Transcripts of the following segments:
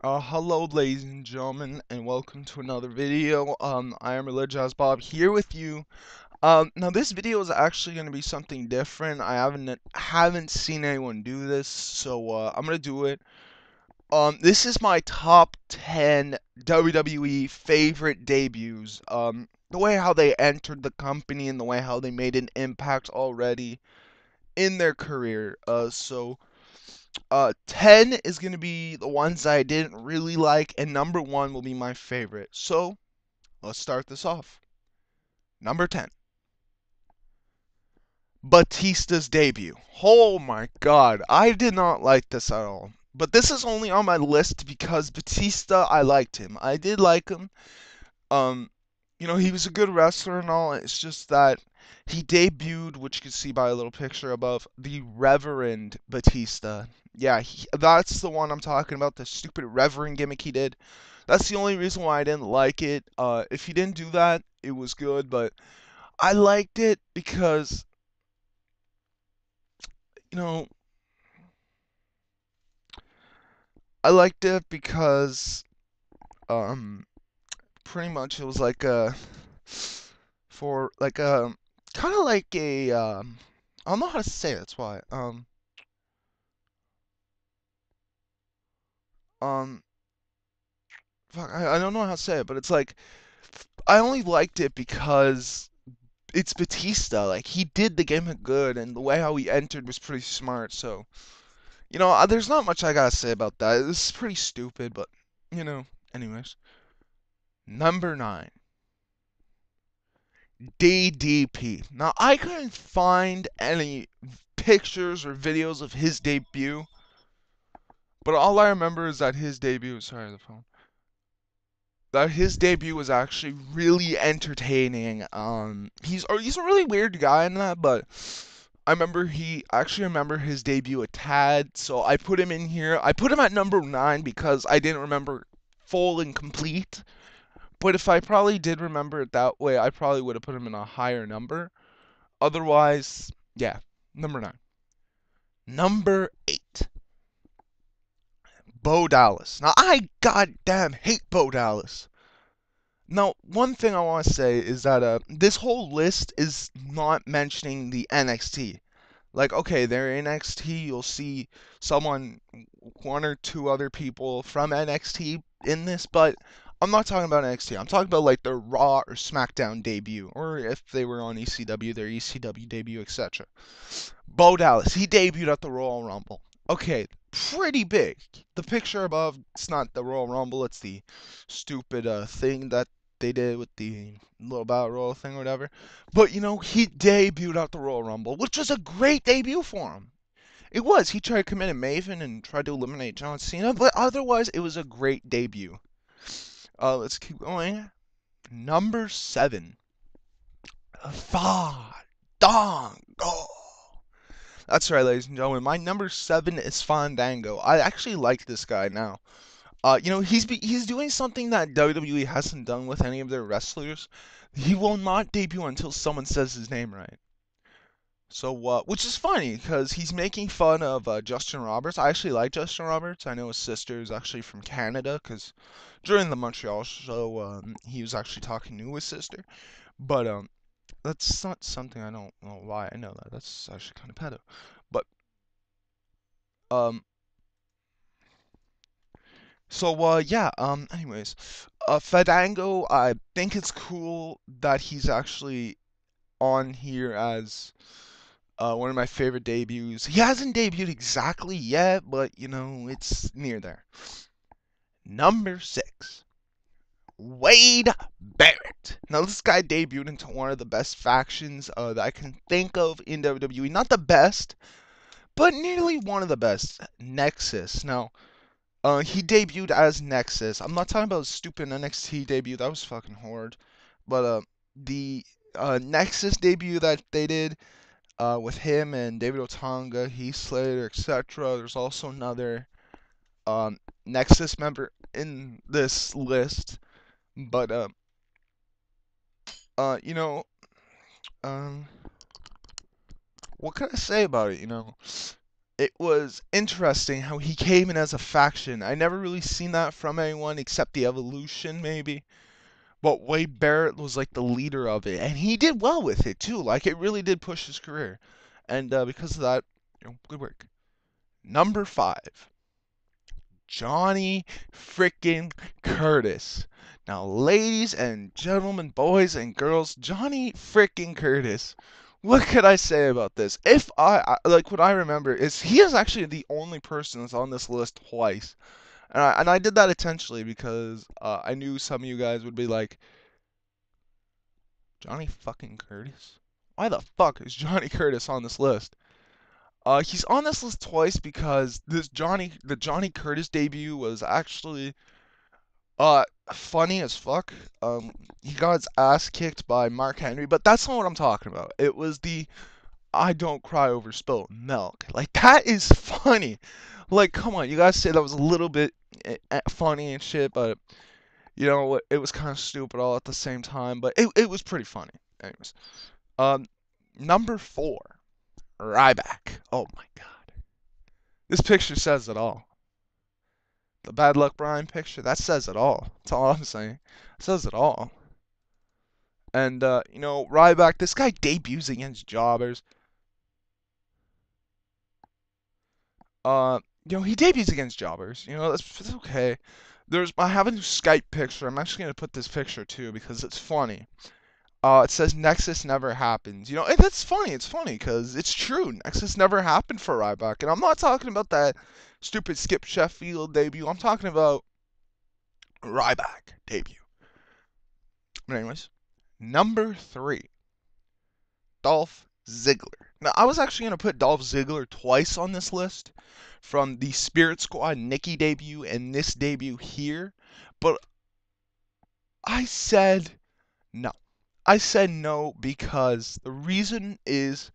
Hello, ladies and gentlemen, and welcome to another video. I am Religious Bob here with you. Now this video is actually going to be something different. I haven't seen anyone do this, so I'm gonna do it. This is my top 10 WWE favorite debuts. The way how they entered the company and the way how they made an impact already in their career. 10 is going to be the ones I didn't really like, and number 1 will be my favorite. So, let's start this off. Number 10, Batista's debut. Oh my god, I did not like this at all. But this is only on my list because Batista, I liked him. I did like him. Um, he was a good wrestler and all. It's just that he debuted, which you can see by a little picture above, the Reverend Batista. Yeah, that's the one I'm talking about, the stupid Reverend gimmick he did. That's the only reason why I didn't like it. If he didn't do that, it was good, but I liked it because, you know, I liked it because, um, pretty much it was like for like a kind of like a I don't know how to say it, that's why. Um fuck, I don't know how to say it, but it's like I only liked it because it's Batista. Like he did the gimmick good and the way how he entered was pretty smart. So, there's not much I gotta say about that. This is pretty stupid, but anyways. Number 9, DDP. Now I couldn't find any pictures or videos of his debut. But all I remember is that his debut, sorry, the phone, that his debut was actually really entertaining. He's a really weird guy in that, but I actually remember his debut a tad, so I put him in here. I put him at number 9 because I didn't remember full and complete. But if I probably did remember it that way, I probably would have put him in a higher number. Otherwise, yeah, number 9. Number 8. Bo Dallas. Now, I goddamn hate Bo Dallas. Now, one thing I want to say is that this whole list is not mentioning the NXT. Like, okay, they're NXT, you'll see one or two other people from NXT in this, but I'm not talking about NXT. I'm talking about like their Raw or SmackDown debut, or if they were on ECW, their ECW debut, etc. Bo Dallas, he debuted at the Royal Rumble. Okay, pretty big. The picture above, it's not the Royal Rumble, it's the stupid thing that they did with the little battle royal thing or whatever. But he debuted at the Royal Rumble, which was a great debut for him. It was. He tried to commit a Maven and tried to eliminate John Cena, but otherwise it was a great debut. Let's keep going. Number 7. Fandango. That's right, ladies and gentlemen. My number 7 is Fandango. I actually like this guy now. He's doing something that WWE hasn't done with any of their wrestlers. He will not debut until someone says his name right. So, which is funny because he's making fun of Justin Roberts. I actually like Justin Roberts. I know his sister is actually from Canada because during the Montreal show, he was actually talking to his sister. But that's not something I don't know why I know that. That's actually kind of pedo. But um, yeah, anyways, Fandango, I think it's cool that he's actually on here as one of my favorite debuts. He hasn't debuted exactly yet, but it's near there. Number 6, Wade Barrett. Now this guy debuted into one of the best factions that I can think of in WWE. Not the best, but nearly one of the best. Nexus. Now, he debuted as Nexus. I'm not talking about his stupid NXT debut. That was fucking horrid. But the Nexus debut that they did with him and David Otunga, Heath Slater, etc. There's also another Nexus member in this list. But uh, you know, um, what can I say about it? it was interesting how he came in as a faction. I never really seen that from anyone except the Evolution, maybe. But Wade Barrett was like the leader of it, and he did well with it too. Like it really did push his career, and because of that, good work. Number 5, Johnny frickin' Curtis. Now, ladies and gentlemen, boys and girls, Johnny frickin' Curtis. What could I say about this? If like what I remember is he is actually the only person that's on this list twice, and I did that intentionally because I knew some of you guys would be like, Johnny fucking Curtis? Why the fuck is Johnny Curtis on this list? He's on this list twice because the Johnny Curtis debut was actually funny as fuck. He got his ass kicked by Mark Henry, but that's not what I'm talking about. It was the I don't cry over spilled milk. Like that is funny. Like come on, you guys say that was a little bit funny and shit, but you know it was kind of stupid all at the same time. But it was pretty funny. Anyways, um, number 4, Ryback. Oh my god, this picture says it all. The Bad Luck Brian picture, that says it all. That's all I'm saying. It says it all. And, Ryback, this guy debuts against jobbers. He debuts against jobbers. That's okay. I have a new Skype picture. I'm actually going to put this picture, too, because it's funny. It says Nexus never happens. And that's funny. It's funny, because it's true. Nexus never happened for Ryback. And I'm not talking about that stupid Skip Sheffield debut. I'm talking about Ryback debut. But anyways, number 3, Dolph Ziggler. Now, I was actually going to put Dolph Ziggler twice on this list from the Spirit Squad Nikki debut and this debut here, but I said no. I said no because the reason is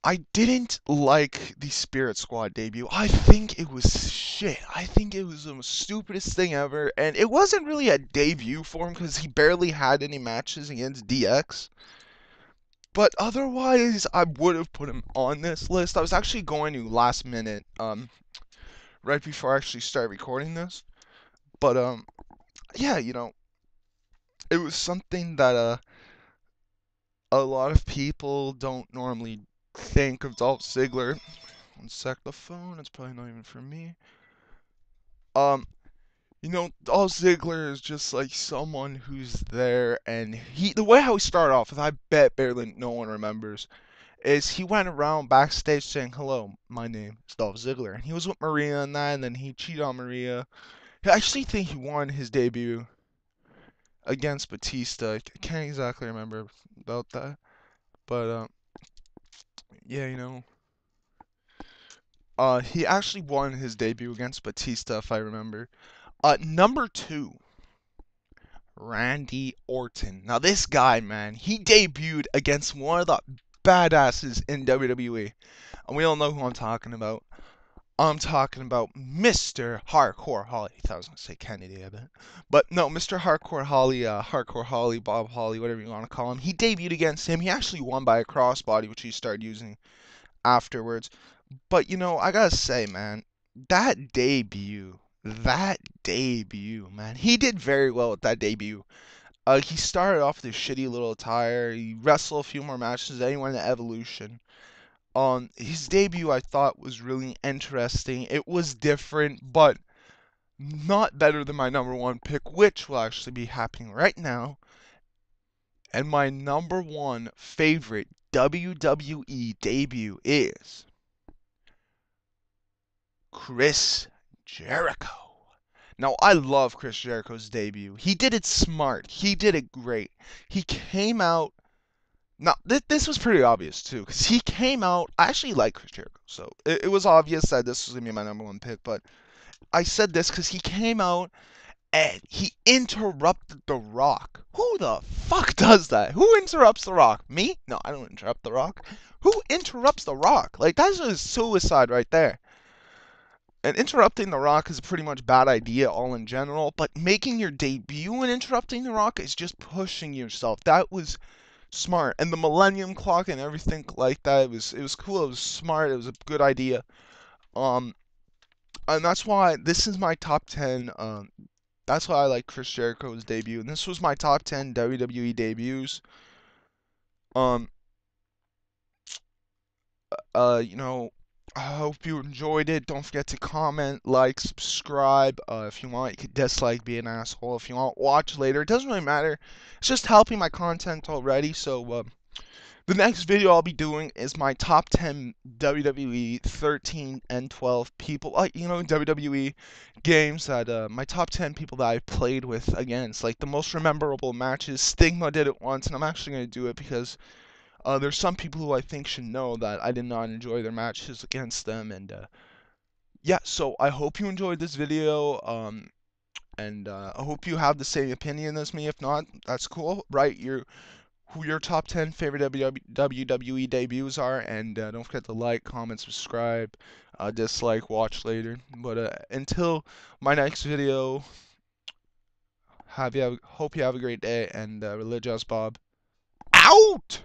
I didn't like the Spirit Squad debut. I think it was shit. I think it was the stupidest thing ever. And it wasn't really a debut for him because he barely had any matches against DX. But otherwise, I would have put him on this list. I was actually going to last minute, right before I actually start recording this. But, yeah, it was something that, a lot of people don't normally think of Dolph Ziggler. One sec, the phone, it's probably not even for me. Dolph Ziggler is just like someone who's there, and the way how he started off, I bet barely no one remembers, is he went around backstage saying, "Hello, my name is Dolph Ziggler," and he was with Maria and that, and then he cheated on Maria. I actually think he won his debut against Batista. I can't exactly remember about that, but yeah, he actually won his debut against Batista, if I remember. Number 2, Randy Orton. Now this guy, man, he debuted against one of the badasses in WWE, and we all know who I'm talking about. I'm talking about Mr. Hardcore Holly. I thought I was going to say Kennedy, I bet. But no, Mr. Hardcore Holly, Bob Holly, whatever you want to call him. He debuted against him. He actually won by a crossbody, which he started using afterwards. But, I gotta say, man, that debut, man, he did very well with that debut. He started off with a shitty little attire. He wrestled a few more matches than anyone in the Evolution. His debut I thought was really interesting. It was different, but not better than my number 1 pick, which will actually be happening right now. And my number 1 favorite WWE debut is Chris Jericho. Now, I love Chris Jericho's debut. He did it smart. He did it great. He came out. Now, this was pretty obvious, too, because he came out. I actually like Chris Jericho, so it was obvious that this was going to be my number 1 pick, but I said this because he came out and he interrupted The Rock. Who the fuck does that? Who interrupts The Rock? Me? No, I don't interrupt The Rock. Who interrupts The Rock? Like, that's just suicide right there. And interrupting The Rock is a pretty much bad idea all in general, but making your debut and interrupting The Rock is just pushing yourself. That was smart. And the Millennium Clock and everything like that, it was cool. It was smart. It was a good idea. Um, and that's why this is my top 10. That's why I like Chris Jericho's debut, and this was my top 10 WWE debuts. Um, you know, I hope you enjoyed it. Don't forget to comment, like, subscribe. If you want, you could dislike, be an asshole. If you want, watch later. It doesn't really matter. It's just helping my content already. So, the next video I'll be doing is my top 10 WWE 13 and 12 people, like, WWE games that, my top 10 people that I've played with against, like, the most memorable matches. Stigma did it once, and I'm actually going to do it because there's some people who I think should know that I did not enjoy their matches against them, and yeah, so I hope you enjoyed this video, and I hope you have the same opinion as me. If not, that's cool. Write who your top 10 favorite WWE debuts are, and don't forget to like, comment, subscribe, dislike, watch later. But until my next video, hope you have a great day, and Religious Bob out!